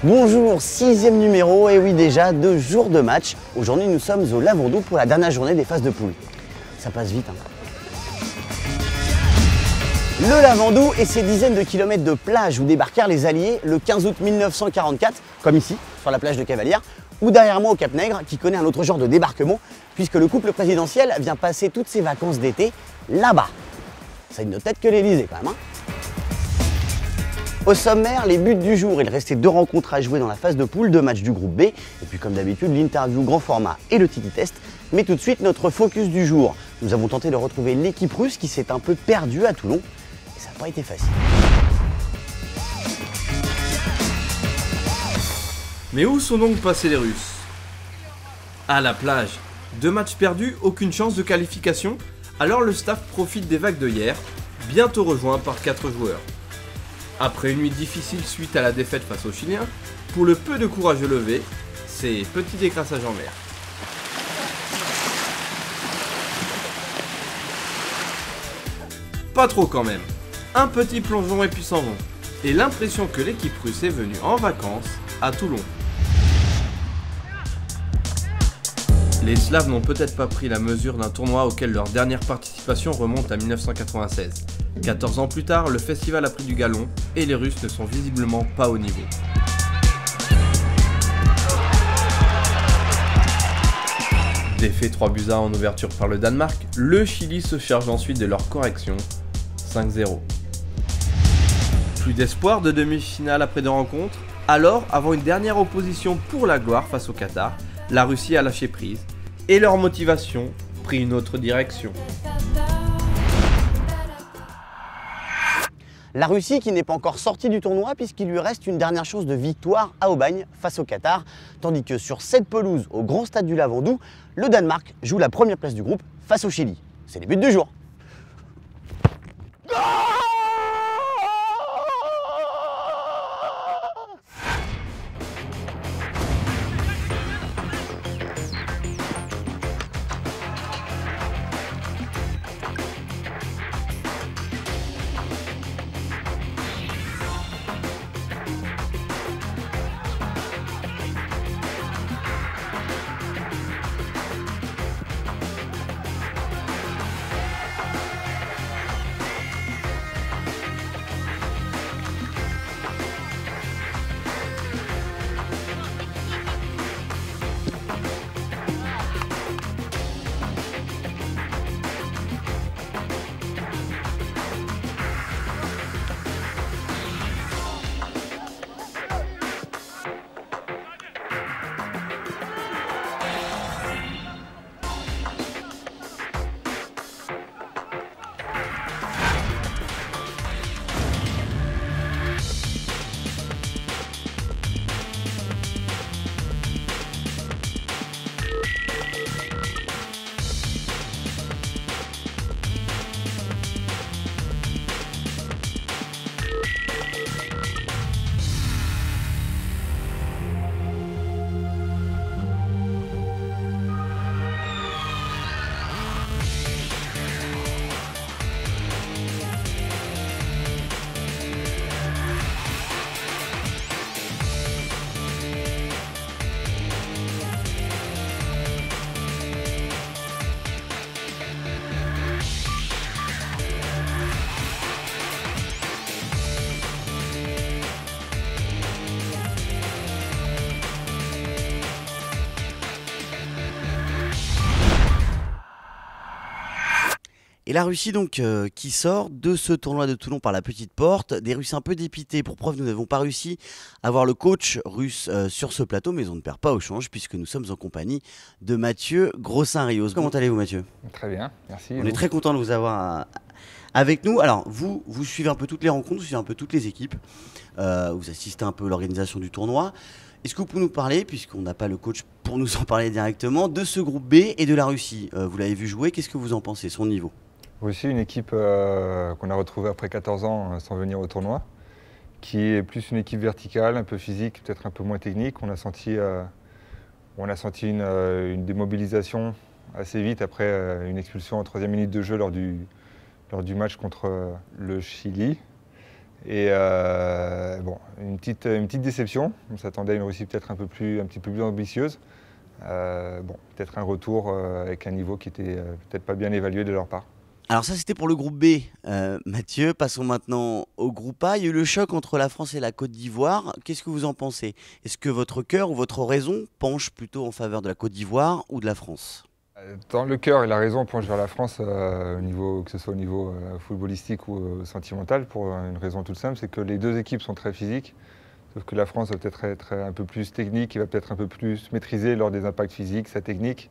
Bonjour, 6e numéro, et oui déjà 2 jours de match. Aujourd'hui nous sommes au Lavandou pour la dernière journée des phases de poule. Ça passe vite hein. Le Lavandou et ses dizaines de kilomètres de plage où débarquèrent les Alliés le 15 août 1944, comme ici, sur la plage de Cavalières, ou derrière moi au Cap Nègre, qui connaît un autre genre de débarquement, puisque le couple présidentiel vient passer toutes ses vacances d'été là-bas. Ça a une autre tête que l'Elysée quand même hein. Au sommaire, les buts du jour, il restait 2 rencontres à jouer dans la phase de poule, 2 matchs du groupe B, et puis comme d'habitude, l'interview grand format et le Titi Test. Mais tout de suite, notre focus du jour. Nous avons tenté de retrouver l'équipe russe qui s'est un peu perdue à Toulon, et ça n'a pas été facile. Mais où sont donc passés les Russes? À la plage. 2 matchs perdus, aucune chance de qualification. Alors le staff profite des vagues de hier, bientôt rejoint par 4 joueurs. Après une nuit difficile suite à la défaite face aux Chiliens, pour le peu de courage levé, c'est petit décrassage en mer. Pas trop quand même. Un petit plongeon et puis s'en vont. Et l'impression que l'équipe russe est venue en vacances à Toulon. Les Slaves n'ont peut-être pas pris la mesure d'un tournoi auquel leur dernière participation remonte à 1996. 14 ans plus tard, le festival a pris du galon et les Russes ne sont visiblement pas au niveau. Défait 3-1 en ouverture par le Danemark, le Chili se charge ensuite de leur correction, 5-0. Plus d'espoir de demi-finale après 2 rencontres, alors avant une dernière opposition pour la gloire face au Qatar, la Russie a lâché prise et leur motivation prit une autre direction. La Russie qui n'est pas encore sortie du tournoi puisqu'il lui reste une dernière chance de victoire à Aubagne face au Qatar, tandis que sur cette pelouse au grand stade du Lavandou, le Danemark joue la première place du groupe face au Chili. C'est les buts du jour. Et la Russie donc qui sort de ce tournoi de Toulon par la petite porte, des Russes un peu dépités. Pour preuve, nous n'avons pas réussi à voir le coach russe sur ce plateau, mais on ne perd pas au change puisque nous sommes en compagnie de Mathieu Grossin-Rios. Comment allez-vous Mathieu? Très bien, merci. On est très content de vous avoir avec nous. Alors vous suivez un peu toutes les rencontres, vous suivez un peu toutes les équipes, vous assistez un peu à l'organisation du tournoi. Est-ce que vous pouvez nous parler, puisqu'on n'a pas le coach pour nous en parler directement, de ce groupe B et de la Russie? Vous l'avez vu jouer, qu'est-ce que vous en pensez, son niveau? Aussi une équipe qu'on a retrouvée après 14 ans sans venir au tournoi, qui est plus une équipe verticale, un peu physique, peut-être un peu moins technique. On a senti une démobilisation assez vite après une expulsion en 3e minute de jeu lors du match contre le Chili. Et bon, une petite déception. On s'attendait à une Russie peut-être un petit peu plus ambitieuse. Bon, peut-être un retour avec un niveau qui était peut-être pas bien évalué de leur part. Alors ça c'était pour le groupe B. Mathieu, passons maintenant au groupe A. Il y a eu le choc entre la France et la Côte d'Ivoire. Qu'est-ce que vous en pensez? Est-ce que votre cœur ou votre raison penche plutôt en faveur de la Côte d'Ivoire ou de la France? Dans le cœur et la raison, on penche vers la France, que ce soit au niveau footballistique ou sentimental, pour une raison toute simple, c'est que les deux équipes sont très physiques, sauf que la France va peut-être être un peu plus technique, il va peut-être un peu plus maîtriser lors des impacts physiques, sa technique.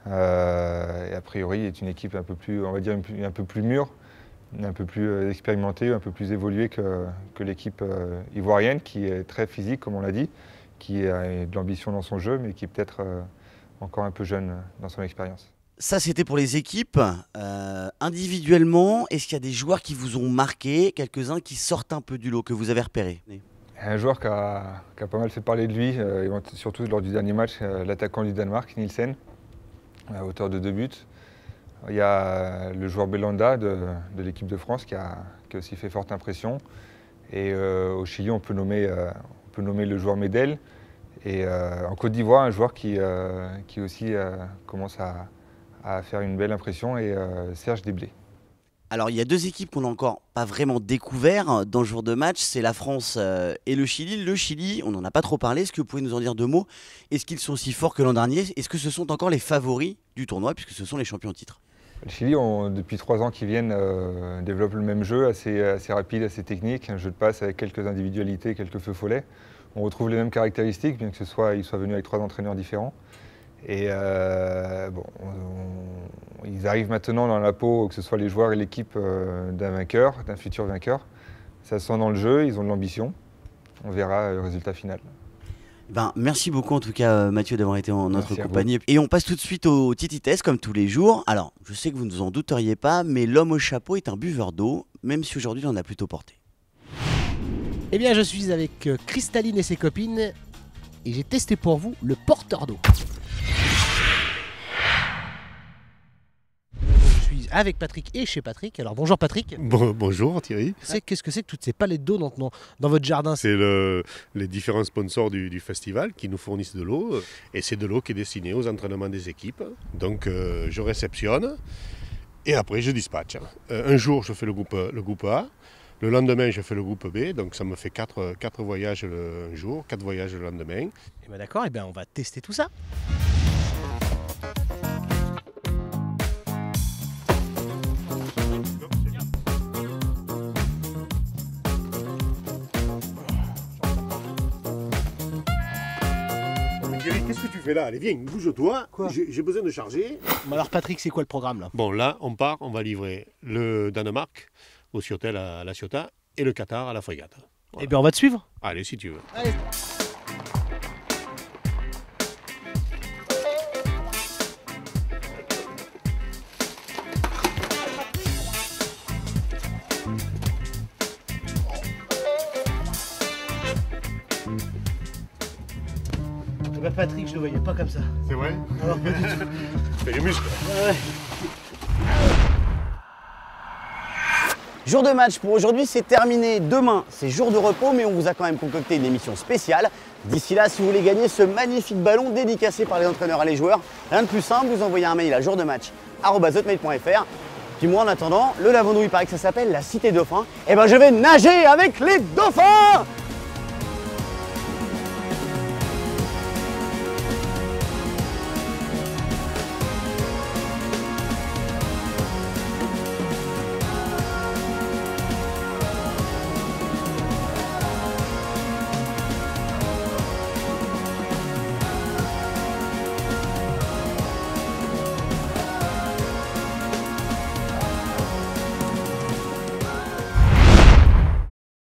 Et a priori, est une équipe un peu plus, on va dire, un peu plus mûre, un peu plus expérimentée, un peu plus évoluée que l'équipe ivoirienne, qui est très physique, comme on l'a dit, qui a de l'ambition dans son jeu, mais qui est peut-être encore un peu jeune dans son expérience. Ça, c'était pour les équipes. Individuellement, est-ce qu'il y a des joueurs qui vous ont marqué, quelques-uns qui sortent un peu du lot, que vous avez repérés? Un joueur qui a pas mal fait parler de lui, surtout lors du dernier match, l'attaquant du Danemark, Nielsen, auteur de 2 buts. Il y a le joueur Belanda de l'équipe de France qui a aussi fait forte impression. Et au Chili, on peut nommer le joueur Medel. Et en Côte d'Ivoire, un joueur qui aussi commence à faire une belle impression, et Serge Déblé. Alors il y a 2 équipes qu'on n'a encore pas vraiment découvert dans le jour de match, c'est la France et le Chili. Le Chili, on n'en a pas trop parlé, est-ce que vous pouvez nous en dire 2 mots? Est-ce qu'ils sont aussi forts que l'an dernier? Est-ce que ce sont encore les favoris du tournoi, puisque ce sont les champions en titre? Le Chili, depuis 3 ans qu'ils viennent, développe le même jeu, assez rapide, assez technique, un jeu de passe avec quelques individualités, quelques feux follets. On retrouve les mêmes caractéristiques, bien que ils soient venus avec 3 entraîneurs différents. Et bon, ils arrivent maintenant dans la peau, que ce soit les joueurs et l'équipe, d'un futur vainqueur. Ça se sent dans le jeu, ils ont de l'ambition. On verra le résultat final. Merci beaucoup en tout cas Mathieu d'avoir été en notre compagnie. Et on passe tout de suite au Titi Test comme tous les jours. Alors, je sais que vous ne vous en douteriez pas, mais l'homme au chapeau est un buveur d'eau, même si aujourd'hui il en a plutôt porté. Eh bien, je suis avec Cristalline et ses copines et j'ai testé pour vous le porteur d'eau. Je suis avec Patrick et chez Patrick. Alors bonjour Patrick. Bonjour Thierry. Qu'est-ce que c'est que toutes ces palettes d'eau dans votre jardin? C'est les différents sponsors du festival qui nous fournissent de l'eau. Et c'est de l'eau qui est destinée aux entraînements des équipes. Donc je réceptionne et après je dispatche. Un jour je fais le groupe A. Le lendemain, je fais le groupe B, donc ça me fait 4 voyages un jour, 4 voyages le lendemain. Et bien d'accord, on va tester tout ça. Qu'est-ce que tu fais là? Allez, viens, bouge-toi. J'ai besoin de charger. Alors Patrick, c'est quoi le programme là? Bon, là, on va livrer le Danemark au Ciotel à la Ciotat et le Qatar à la Frégate. Voilà. Eh bien, on va te suivre. Allez, si tu veux. Allez. Patrick, je le voyais pas comme ça. C'est vrai? Alors pas du tout. Fais les muscles. Ouais. Jour de match pour aujourd'hui, c'est terminé. Demain, c'est jour de repos, mais on vous a quand même concocté une émission spéciale. D'ici là, si vous voulez gagner ce magnifique ballon dédicacé par les entraîneurs à les joueurs, rien de plus simple, vous envoyez un mail à jourdematch@hotmail.fr. Puis moi, en attendant, le Lavandou, il paraît que ça s'appelle la Cité Dauphin. Et ben, je vais nager avec les dauphins!